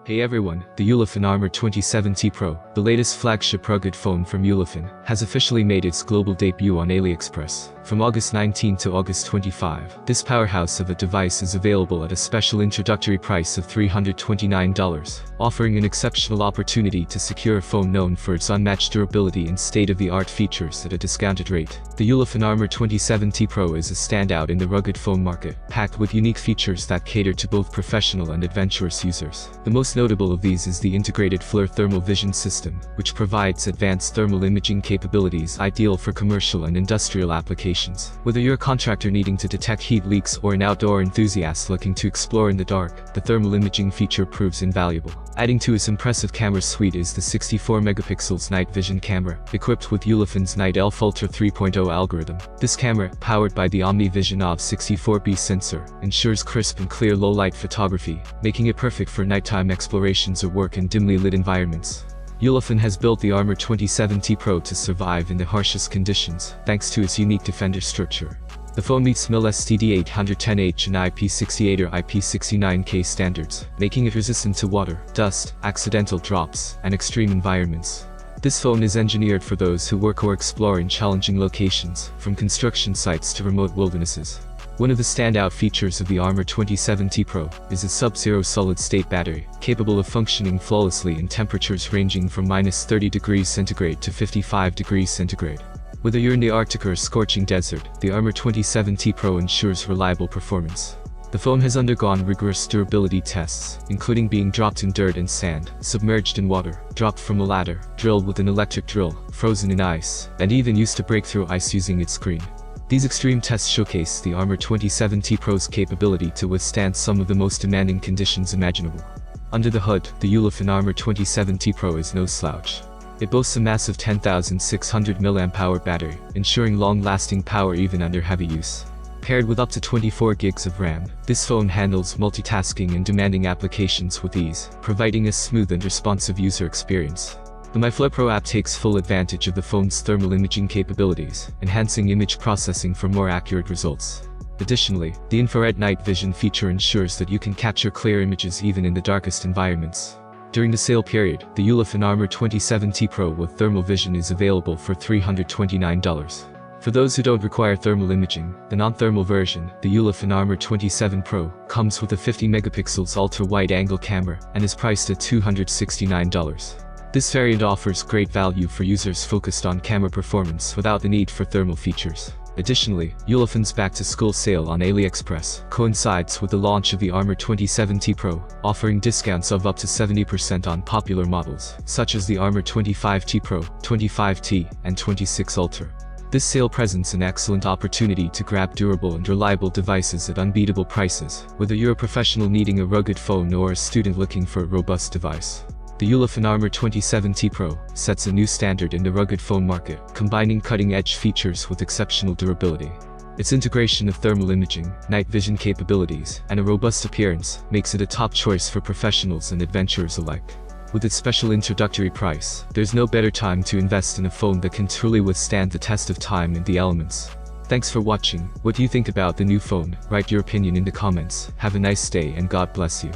Hey everyone, the Ulefone Armor 2070 Pro, the latest flagship rugged phone from Ulefone, has officially made its global debut on AliExpress. From August 19 to August 25, this powerhouse of a device is available at a special introductory price of $329, offering an exceptional opportunity to secure a phone known for its unmatched durability and state-of-the-art features at a discounted rate. The Ulefone Armor 2070 Pro is a standout in the rugged phone market, packed with unique features that cater to both professional and adventurous users. The most notable of these is the integrated FLIR thermal vision system, which provides advanced thermal imaging capabilities ideal for commercial and industrial applications. Whether you're a contractor needing to detect heat leaks or an outdoor enthusiast looking to explore in the dark, the thermal imaging feature proves invaluable. Adding to its impressive camera suite is the 64 megapixels night vision camera, equipped with Ulefone's Night Elf Ultra 3.0 algorithm. This camera, powered by the OmniVision OV64B sensor, ensures crisp and clear low-light photography, making it perfect for nighttime explorations or work in dimly lit environments. Ulefone has built the Armor 2070 Pro to survive in the harshest conditions, thanks to its unique defender structure. The phone meets MIL-STD-810H and IP68 or IP69K standards, making it resistant to water, dust, accidental drops, and extreme environments. This phone is engineered for those who work or explore in challenging locations, from construction sites to remote wildernesses. One of the standout features of the Armor 2070 Pro is its sub-zero solid-state battery, capable of functioning flawlessly in temperatures ranging from -30 degrees centigrade to 55 degrees centigrade. Whether you're in the Arctic or a scorching desert, the Armor 2070 Pro ensures reliable performance. The phone has undergone rigorous durability tests, including being dropped in dirt and sand, submerged in water, dropped from a ladder, drilled with an electric drill, frozen in ice, and even used to break through ice using its screen. These extreme tests showcase the Armor 2070 Pro's capability to withstand some of the most demanding conditions imaginable. Under the hood, the Ulefone Armor 2070 Pro is no slouch. It boasts a massive 10,600 mAh battery, ensuring long-lasting power even under heavy use. Paired with up to 24 gigs of RAM, this phone handles multitasking and demanding applications with ease, providing a smooth and responsive user experience. The My FLIR Pro app takes full advantage of the phone's thermal imaging capabilities, enhancing image processing for more accurate results. Additionally, the infrared night vision feature ensures that you can capture clear images even in the darkest environments. During the sale period, the Ulefone Armor 2070 Pro with thermal vision is available for $329. For those who don't require thermal imaging, the non-thermal version, the Ulefone Armor 27 Pro, comes with a 50 megapixels ultra-wide-angle camera and is priced at $269. This variant offers great value for users focused on camera performance without the need for thermal features. Additionally, Ulefone's back-to-school sale on AliExpress coincides with the launch of the Armor 2070 Pro, offering discounts of up to 70% on popular models, such as the Armor 25T Pro, 25T, and 26 Ultra. This sale presents an excellent opportunity to grab durable and reliable devices at unbeatable prices, whether you're a professional needing a rugged phone or a student looking for a robust device. The Ulefone Armor 2070 Pro sets a new standard in the rugged phone market, combining cutting-edge features with exceptional durability. Its integration of thermal imaging, night vision capabilities, and a robust appearance makes it a top choice for professionals and adventurers alike. With its special introductory price, there's no better time to invest in a phone that can truly withstand the test of time and the elements. Thanks for watching. What do you think about the new phone? Write your opinion in the comments. Have a nice day and God bless you.